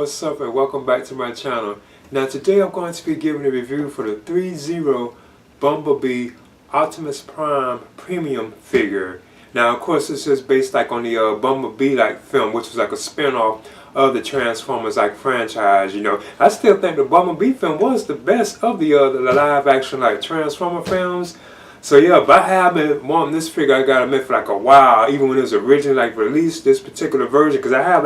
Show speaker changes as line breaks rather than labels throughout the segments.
what's up, and welcome back to my channel. Now today I'm going to be giving a review for the Threezero Bumblebee Optimus Prime Premium figure. Now of course this is based like on the Bumblebee film, which was like a spin-off of the Transformers franchise. I still think the Bumblebee film was the best of the live action Transformer films. So yeah, but I have been wanting this figure, I gotta admit, for a while, even when it was originally released, this particular version, because I have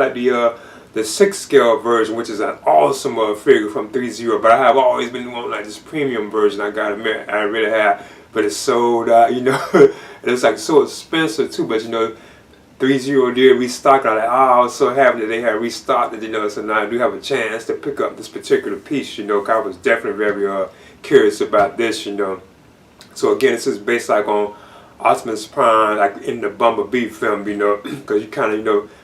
the 6 scale version, which is an awesome figure from Threezero, but I have always been wanting this premium version, I gotta admit, I really have, but it's sold out, it's so expensive too, but Threezero did restock, I was so happy that they had restocked it, so now I do have a chance to pick up this particular piece, because I was definitely very curious about this, So again, this is based on Optimus Prime, in the Bumblebee film, because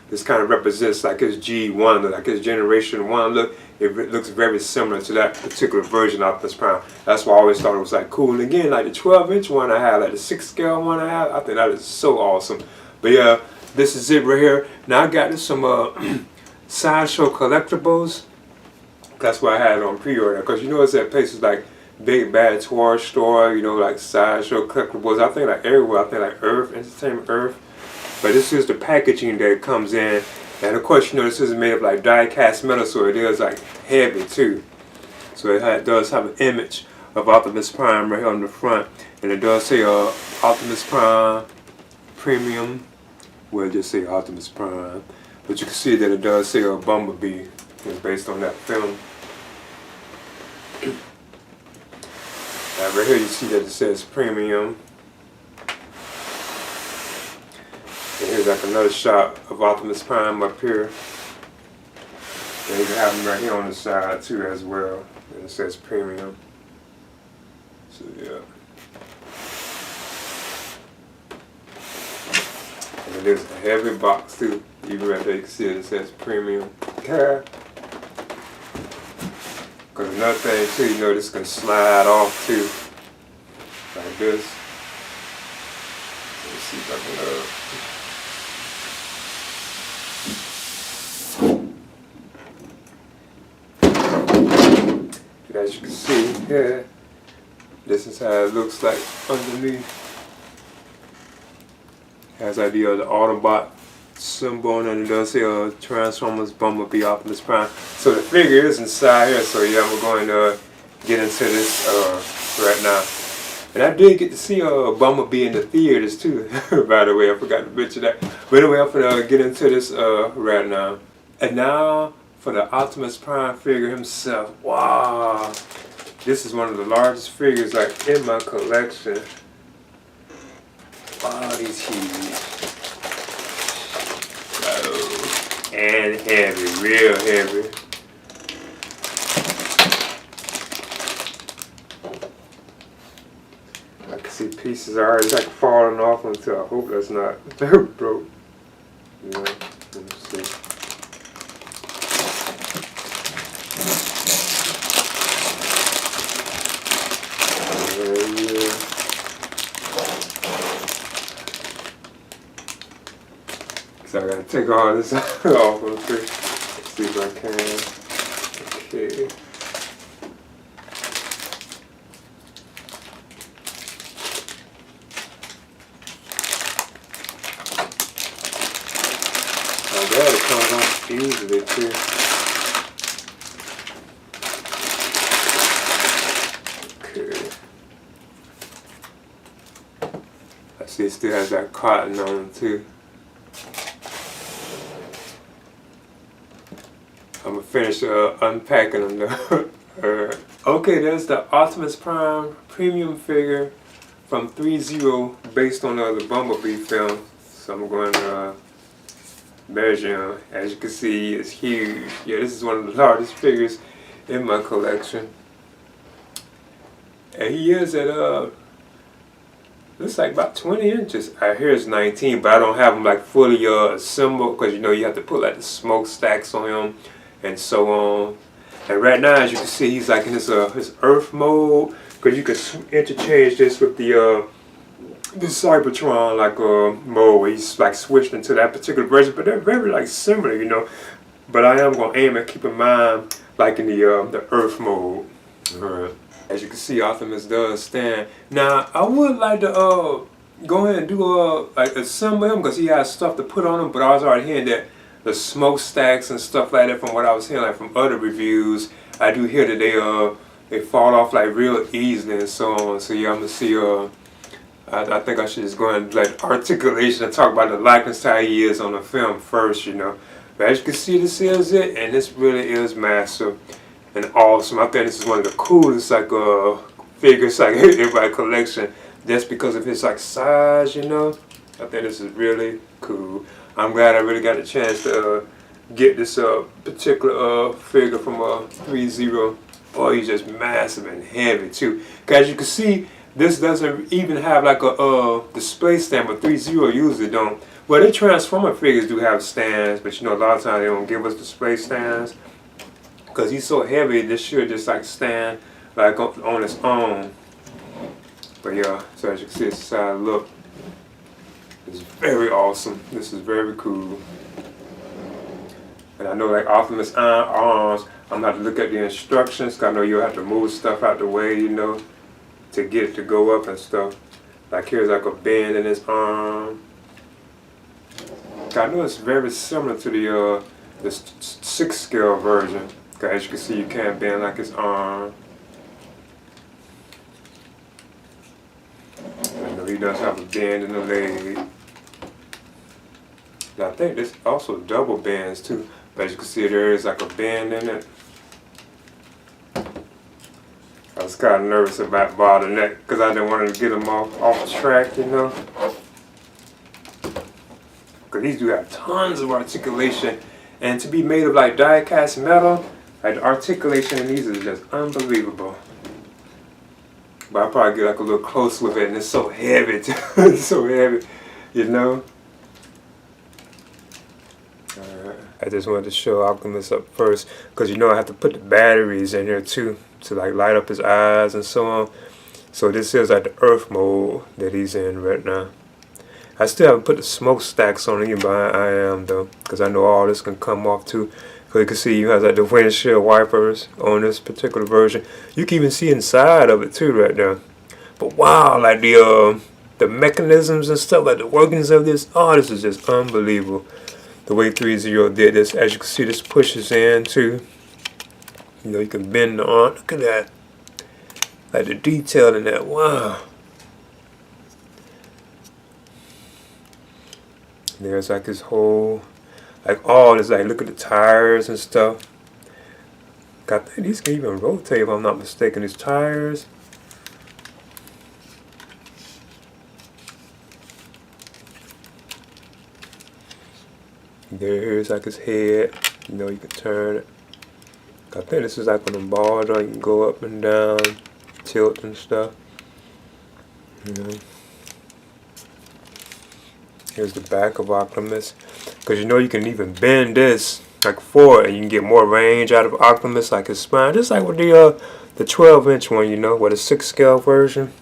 this kind of represents his G1 look, his Generation 1 look. It looks very similar to that particular version of Optimus Prime. That's why I always thought it was cool. And again, the 12-inch one I have, the 6 scale one I have, I think that is so awesome. But yeah, this is it right here. Now I got this some Sideshow collectibles. That's why I had it on pre-order, because it's at places like Big Bad Toy Store, Sideshow collectibles. I think everywhere. I think Earth, Entertainment Earth. But this is the packaging that it comes in, and of course this is made of die-cast metal, so it is heavy too. So it does have an image of Optimus Prime right here on the front, and it does say Optimus Prime Premium. Well, just say Optimus Prime, but you can see that it does say Bumblebee. It's based on that film. Right here you see that it says Premium. And here's another shot of Optimus Prime up here. And you can have him right here on the side too as well. And it says Premium. So yeah. And there's a heavy box too. Even right there you can see it says Premium. Because another thing too, this can slide off too. Like this. Let's see if I can as you can see here, this is how it looks like underneath. Has the Autobot symbol, and it does say Transformers Bumblebee Optimus Prime. So the figure is inside here, so yeah, we're going to get into this right now. And I did get to see Bumblebee in the theaters too, by the way, I forgot to mention that. But anyway, I'm going to get into this right now. And now for the Optimus Prime figure himself. Wow, this is one of the largest figures in my collection. Wow, he's huge. Oh, and heavy, real heavy. I can see pieces are already falling off until I hope that's not broke. Yeah, let me see. So I gotta take all this off real quick. Let's see if I can. Okay. Oh, glad it comes off easily too. Okay. I see it still has that cotton on it too. I'm gonna finish unpacking them though. Okay, there's the Optimus Prime premium figure from Threezero based on the Bumblebee film. So I'm going to measure him. As you can see, it's huge. Yeah, this is one of the largest figures in my collection. And he is at looks like about 20 inches. I hear it's 19, but I don't have him fully assembled, because you have to put the smokestacks on him and so on. And right now, as you can see, he's in his Earth mode, because you can interchange this with the Cybertron mode, where he's switched into that particular version. But they're very similar, but I am gonna aim at keeping mine like in the Earth mode. Alright. As you can see, Optimus does stand. Now I would like to go ahead and do like assemble him because he has stuff to put on him. But I was already hearing that the smokestacks and stuff like that from what I was hearing like from other reviews. I do hear that they fall off like real easily and so on. So yeah, I'm gonna see. I think I should just go and like articulation and talk about the likeness to how he is on the film first, you know. But as you can see, this is it, and this really is massive and awesome. I think this is one of the coolest like figures like in my collection, just because of his like size, you know. I think this is really cool. I'm glad I really got a chance to get this particular figure from Threezero. Boy, he's just massive and heavy too. As you can see, this doesn't even have like a display stand, but Threezero usually don't. Well, the Transformer figures do have stands, but you know, a lot of times they don't give us display stands. Because he's so heavy, this should just like stand like on its own. But yeah, so as you can see, this side look. It's very awesome. This is very cool. And I know like Optimus arms, I'm gonna have to look at the instructions, because I know you'll have to move stuff out the way, you know, to get it to go up and stuff. Like here's like a bend in his arm. I know it's very similar to the 6 scale version. As you can see, you can't bend like his arm. I know he does have a bend in the leg. And I think this also double bends too. But as you can see, there is like a bend in it. I was kind of nervous about bottleneck because I didn't want to get him off track, you know. Because these do have tons of articulation, and to be made of like die-cast metal, like the articulation in these is just unbelievable. But I'll probably get like a little close with it, and it's so heavy too. It's so heavy, you know. I just wanted to show Optimus up first, because you know I have to put the batteries in here too, to like light up his eyes and so on. So this is like the Earth mode that he's in right now. I still haven't put the smokestacks on him, but I am though, because I know all this can come off too. Because you can see you have like the windshield wipers on this particular version. You can even see inside of it too right there. But wow, like the mechanisms and stuff, like the workings of this, oh, this is just unbelievable. The way Threezero did this, as you can see, this pushes in too. You know, you can bend the arm. Look at that. Like the detail in that. Wow. There's like this whole, like all this, like look at the tires and stuff. I think these can even rotate if I'm not mistaken, these tires. There's like his head, you know, you can turn it. I think this is like on the bar, you can go up and down, tilt and stuff. You know. Here's the back of Optimus. Because you know you can even bend this like forward and you can get more range out of Optimus, like his spine. Just like with the 12-inch one, you know, with a 6 scale version.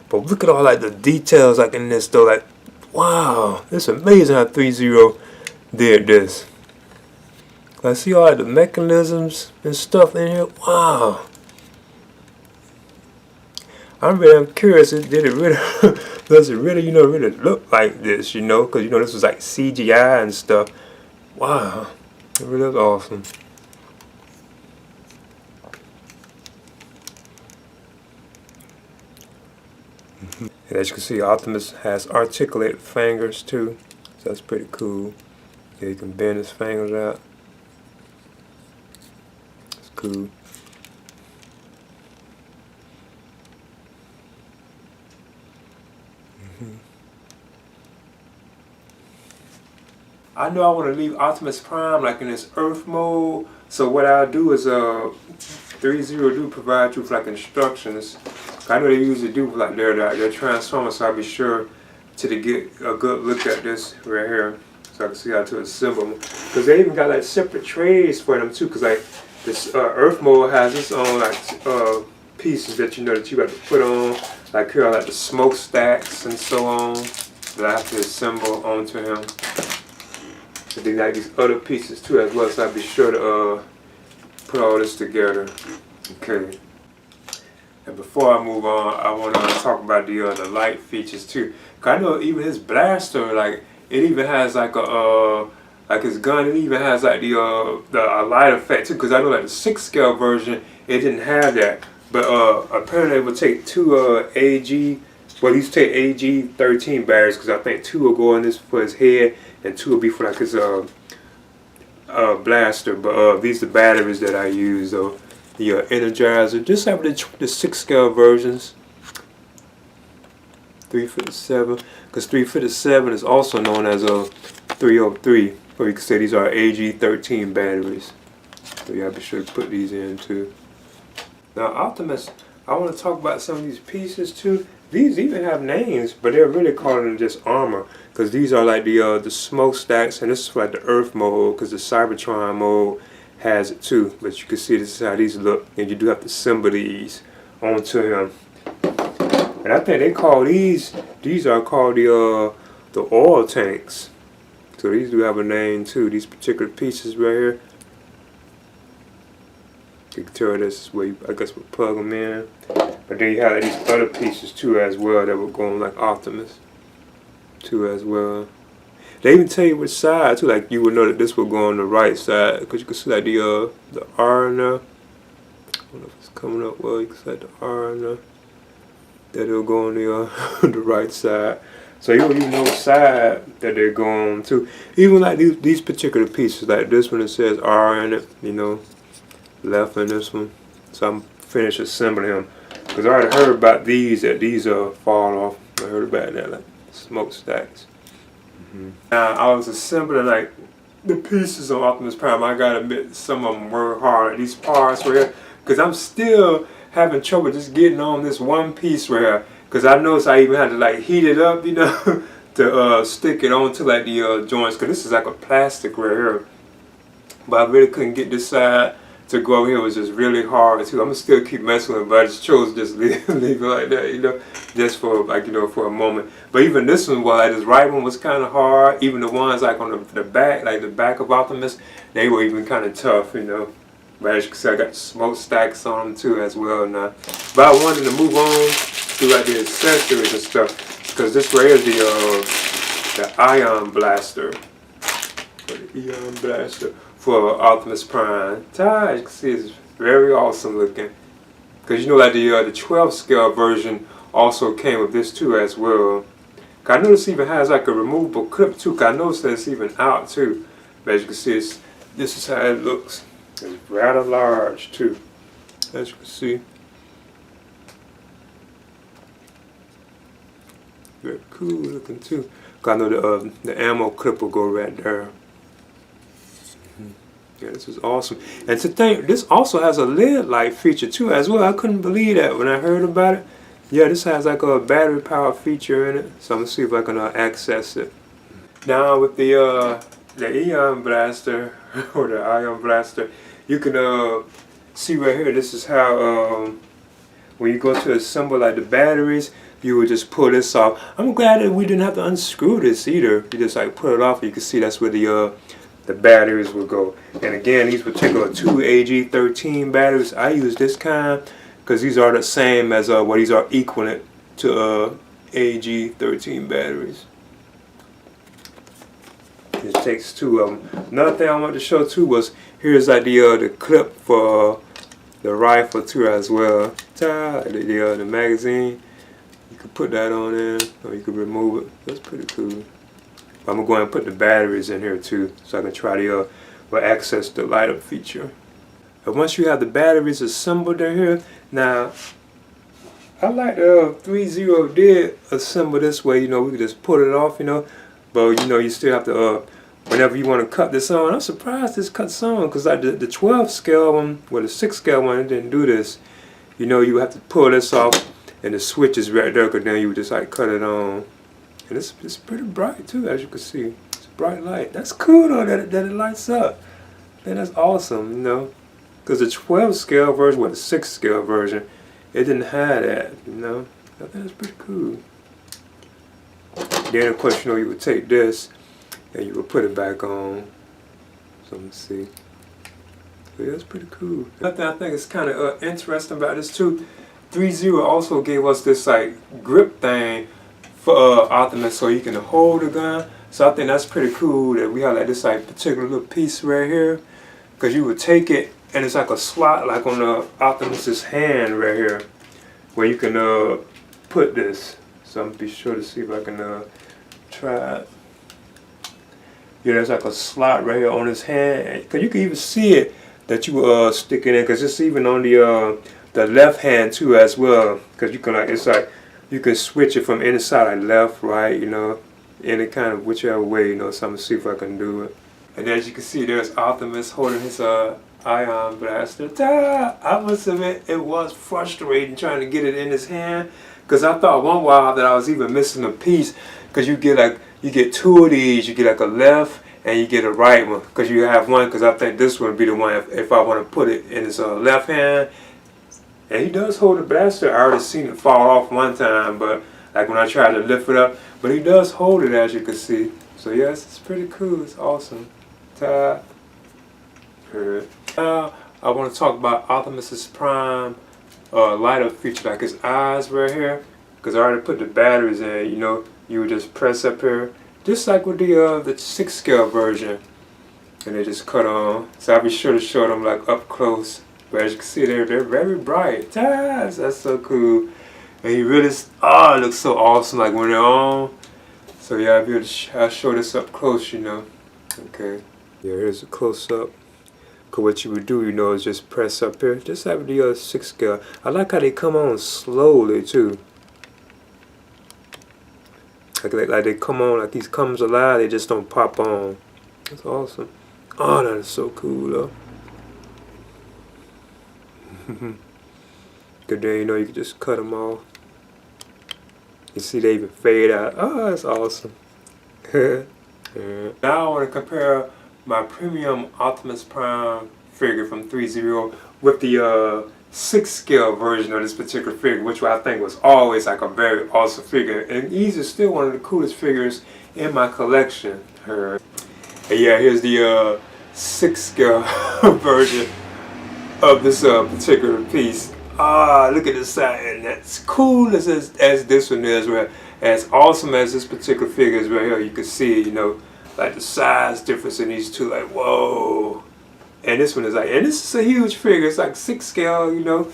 But look at all like the details like in this though, like wow, it's amazing how Threezero did this. I see all the mechanisms and stuff in here. Wow. I'm curious, did it really, does it really, you know, really look like this, you know? Because, you know, this was like CGI and stuff. Wow. It really is awesome. And as you can see, Optimus has articulated fingers too. So that's pretty cool. Yeah, you can bend his fingers out. It's cool. I know I want to leave Optimus Prime like in this Earth mode. So what I'll do is Threezero do provide you with like instructions. I know they usually do like their Transformers, so I'll be sure to get a good look at this right here, so I can see how to assemble them. Because they even got like separate trays for them too. Because like this Earth mode has its own like pieces that you know that you got to put on. Like here are like the smokestacks and so on that I have to assemble onto him. And then like these other pieces too as well, so I'll be sure to put all this together. Okay. And before I move on, I want to talk about the light features too. Cause I know even his blaster, like it even has like a like his gun, it even has like the light effect too. Cause I know like the 6 scale version, it didn't have that. But apparently it would take 2 AG, well these take AG 13 batteries, because I think 2 will go in this for his head and 2 will be for like his blaster. But these are the batteries that I use though. The Energizer, just have the 6 scale versions. 357, because 357 is also known as a 303, or you can say these are AG 13 batteries. So you have to be sure to put these in too. Now Optimus, I want to talk about some of these pieces too. These even have names, but they're really calling them just armor, because these are like the smokestacks, and this is like the Earth mode, because the Cybertron mode has it too. But you can see this is how these look, and you do have to assemble these onto him. And I think they call these are called the oil tanks. So these do have a name too. These particular pieces right here. You can tell this is where you, I guess, would plug them in. But then you have these other pieces too as well that would go on like Optimus too as well. They even tell you which side too, like you would know that this would go on the right side, because you can see like the R in there. I don't know if it's coming up well. You can see like the R in there. That it'll go on the the right side. So you don't even know which side that they're going to. Even like these particular pieces, like this one, it says R in it, you know, left in this one. So I'm finished assembling them, because I already heard about these, that these fall off. I heard about that, like smokestacks. Now I was assembling like the pieces on Optimus Prime. I gotta admit, some of them were hard. Like these parts right here, because I'm still having trouble just getting on this one piece right here. Because I noticed I even had to like heat it up, you know, to stick it onto like the joints. Because this is like a plastic right here. But I really couldn't get this side to go here. It was just really hard too. I'm gonna still keep messing with it, but I just chose to just leave it like that, you know, just for like, you know, for a moment. But even this one, well, like this right one was kind of hard. Even the ones like on the back, like the back of Optimus, they were even kind of tough, you know. But as you can see, I got the smokestacks on them too as well now. But I wanted to move on to like the accessories and stuff, because this right here is the Ion Blaster, or the Eon Blaster for Optimus Prime. As you can see, it's very awesome looking. Because you know, like the 12 scale version also came with this too as well. I noticed it even has like a removable clip too. I noticed that it's even out too. But as you can see, this is how it looks. It's rather large too, as you can see. Very cool looking too. I know the ammo clip will go right there. Yeah, this is awesome. And to think, this also has a lid light feature too as well. I couldn't believe that when I heard about it. Yeah, this has like a battery power feature in it. So I'm gonna see if I can access it. Now with the Eon Blaster or the Ion Blaster, you can see right here. This is how when you go to assemble like the batteries, you would just pull this off. I'm glad that we didn't have to unscrew this either. You just like pull it off. You can see that's where the batteries will go. And again, these particular 2 AG13 batteries, I use this kind because these are the same as what these are equivalent to AG13 batteries. It takes 2 of them. Another thing I wanted to show too was here's like the clip for the rifle too as well. The magazine. You can put that on in, or you can remove it. That's pretty cool. I'm going to go and put the batteries in here too, so I can try to access the light up feature. And once you have the batteries assembled in here, now I like the Threezero did assemble this way. You know, we can just pull it off. You know, but you know, you still have to whenever you want to cut this on. I'm surprised this cuts on, because like the 12 scale one, well the 6 scale one, it didn't do this. You know, you have to pull this off, and the switch is right there, because then you would just like cut it on. And it's pretty bright too, as you can see. It's a bright light. That's cool though, that it lights up. Man, that's awesome, you know. Because the 12 scale version, well the 6 scale version, it didn't have that, you know. I think that's pretty cool. Then of course, you know, you would take this and you will put it back on. So let me see. So yeah, that's pretty cool. Another thing I think is kind of interesting about this too, Threezero also gave us this like grip thing for Optimus, so you can hold the gun. So I think that's pretty cool that we have like this like particular little piece right here, because you would take it and it's like a slot like on the Optimus's hand right here, where you can put this. So I'm gonna be sure to see if I can try it. Yeah, there's like a slot right here on his hand, because you can even see it that you stick it in, because it's even on the left hand too as well, because you can like, it's like you can switch it from inside like left, right, you know, any kind of whichever way, you know. So I'm gonna see if I can do it. And as you can see, there's Optimus holding his ion blaster. I must admit, it was frustrating trying to get it in his hand, because I thought one while that I was even missing a piece, because you get two of these, you get like a left and you get a right one, because you have one, because I think this one would be the one if I want to put it in his left hand. And he does hold the blaster. I already seen it fall off one time, but like when I tried to lift it up, but he does hold it, as you can see. So yes, it's pretty cool. It's awesome. Now I want to talk about Optimus Prime light up feature, like his eyes right here, because I already put the batteries in. You know, you would just press up here, just like with the 6 scale version, and they just cut on. So I'll be sure to show them like up close. But as you can see, they're very bright. That's so cool. And he really, it looks so awesome like when they're on. So yeah, I'll show this up close, you know. Okay. Yeah, here's a close up. Cause what you would do, you know, is just press up here, just like the 6 scale. I like how they come on slowly too. Like they come on, like these comes alive, they just don't pop on. That's awesome. Oh, that is so cool though. Good then, you know, you can just cut them off. You see they even fade out. Oh, that's awesome. Now I want to compare my premium Optimus Prime figure from Threezero with the 6 scale version of this particular figure, which I think was always like a very awesome figure. And he's still one of the coolest figures in my collection. And yeah, here's the 6 scale version of this particular piece. Look at this side, and that's cool as this one is, right? As awesome as this particular figure is right here, you can see, you know, like the size difference in these two, like whoa. And this one is like, and this is a huge figure, it's like 6 scale, you know.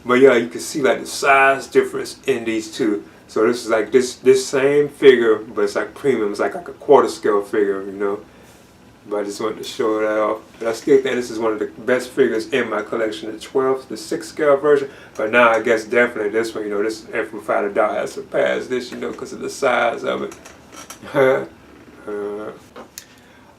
But yeah, you can see like the size difference in these two. So this is like this same figure, but it's like premium, it's like a quarter scale figure, you know. But I just wanted to show that off. But I still think this is one of the best figures in my collection, the 6 scale version. But now I guess definitely this one, you know, this without a doubt has surpassed this, you know, because of the size of it.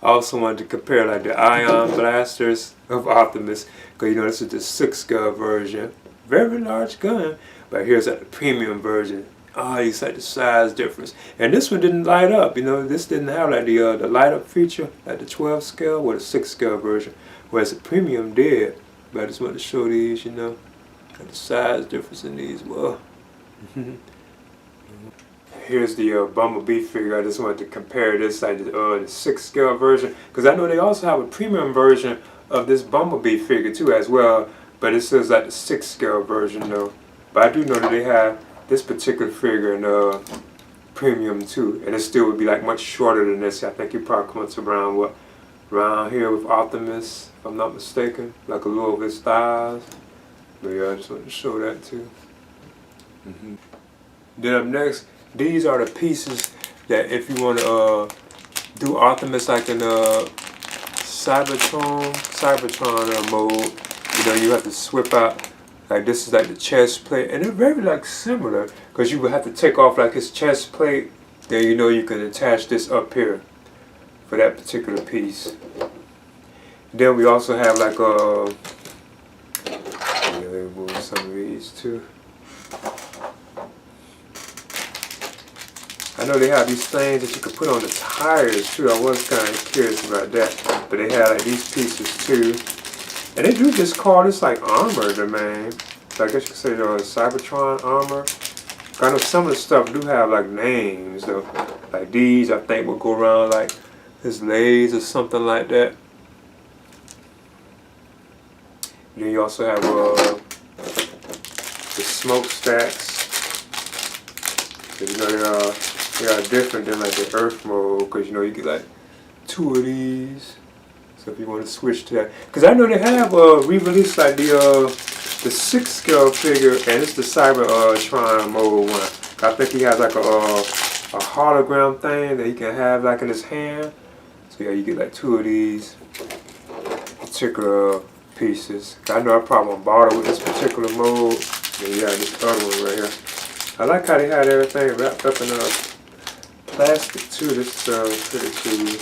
I also wanted to compare like the ion blasters of Optimus, because you know this is the 6 scale version. Very large gun, but here's like the premium version. You see like the size difference. And this one didn't light up, you know, this didn't have like the light up feature, like the 12 scale or the 6 scale version, whereas the premium did. But I just wanted to show these, you know, like the size difference in these. Whoa. Here's the Bumblebee figure. I just wanted to compare this like the 6 scale version, because I know they also have a premium version of this Bumblebee figure too as well, but it says like the 6 scale version though. But I do know that they have this particular figure in premium too, and it still would be like much shorter than this. I think it probably comes around around here with Optimus, if I'm not mistaken, like a little of his thighs. But yeah, I just wanted to show that too. Then up next, these are the pieces that if you want to do Optimus like in Cybertron mode, you know, you have to swip out. Like this is like the chest plate, and they're very like similar, because you would have to take off like his chest plate. Then you know you can attach this up here for that particular piece. Then we also have like let me move some of these too. I know they have these things that you can put on the tires too. I was kind of curious about that, but they have like these pieces too. And they do just call this like armor, man. So I guess you could say Cybertron armor. I know some of the stuff do have like names though. Like these, I think will go around like his legs or something like that. And then you also have the smokestacks. So, you know, they are different than like the Earth mode, because you know you get like 2 of these. So if you want to switch to that, because I know they have re-released like the 6 scale figure, and it's the Cybertron mode one. I think he has like a hologram thing that he can have like in his hand. So yeah, you get like 2 of these particular pieces. I know I probably won't bother with this particular mode. And you have this other one right here. I like how they had everything wrapped up in plastic too. This is pretty cool.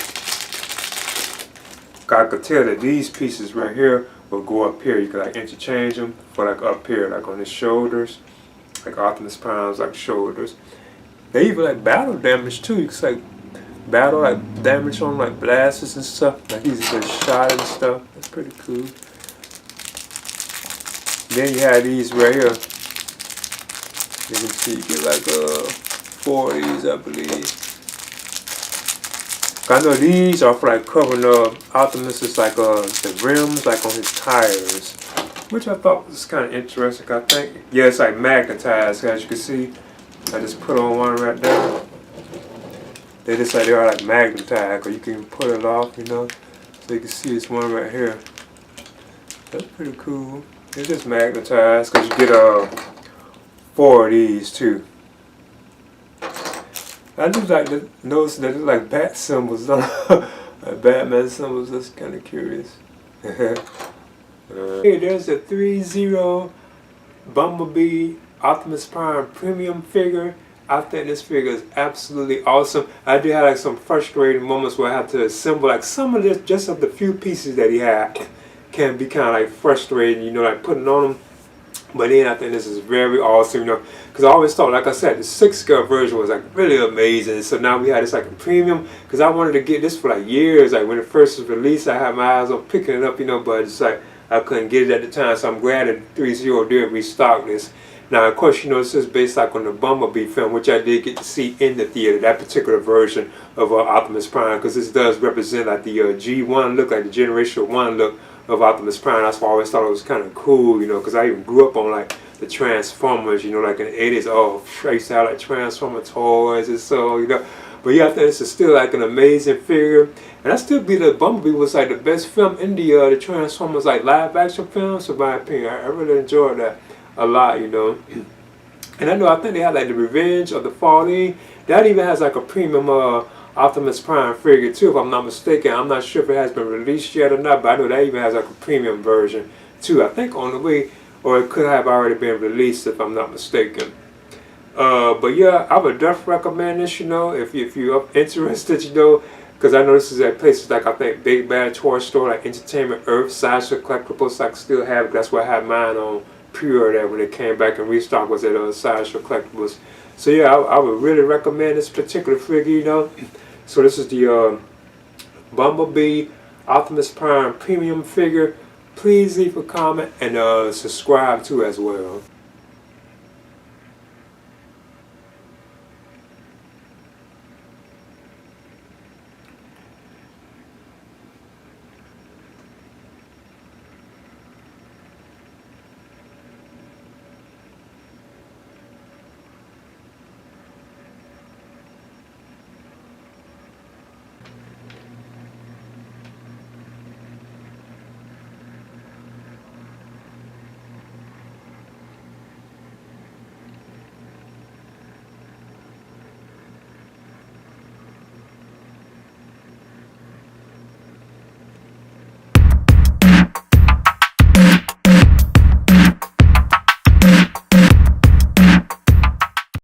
I could tell that these pieces right here will go up here. You can like interchange them for like up here, like on his shoulders, like Optimus Prime's like shoulders. They even like battle damage too. You can like battle like damage on like blasts and stuff. Like he's been shot and stuff. That's pretty cool. Then you have these right here. You can see you get like 4 of these, I believe. I know these are for like covering Optimus's like the rims like on his tires, which I thought was kind of interesting. I think it's like magnetized, as you can see. I just put on one right there. They just like they are like magnetized, or you can put it off, you know. So you can see this one right here. That's pretty cool. It's just magnetized because you get 4 of these too. I just like to notice that it's like bat symbols, like Batman symbols. That's kind of curious. Hey, there's the Threezero Bumblebee Optimus Prime premium figure. I think this figure is absolutely awesome. I did have like some frustrating moments where I had to assemble like some of this, just of the few pieces that he had can be kind of like frustrating, you know, like putting on them. But then I think this is very awesome, you know, because I always thought, like I said, the 6 scale version was like really amazing. So now we had this like a premium, because I wanted to get this for like years. Like when it first was released, I had my eyes on picking it up, you know, but it's like I couldn't get it at the time. So I'm glad that Threezero did restock this. Now, of course, you know, this is based like on the Bumblebee film, which I did get to see in the theater, that particular version of Optimus Prime, because this does represent like the G1 look, like the Generation 1 look of Optimus Prime. That's why I always thought it was kind of cool, you know, because I even grew up on like the Transformers, you know, like in the 80s. Oh, I used to have like Transformer toys and so, you know. But yeah, I think this is still like an amazing figure. And I still believe that Bumblebee was like the best film in the Transformers like live action films, in my opinion. I really enjoyed that a lot, you know. And I think they had like the Revenge of the Fallen. That even has like a premium Optimus Prime figure too, if I'm not mistaken. I'm not sure if it has been released yet or not, but I know that even has like a premium version too. I think on the way, or it could have already been released if I'm not mistaken. But yeah, I would definitely recommend this, you know, if you're interested, you know, because I know this is at places like I think Big Bad Toy Store, like Entertainment Earth, Sideshow Collectibles. I can still have it. That's where I had mine on pre-order when it came back and restock was at Sideshow Collectibles. So yeah, I would really recommend this particular figure, you know. So this is the Bumblebee Optimus Prime premium figure. Please leave a comment and subscribe too as well.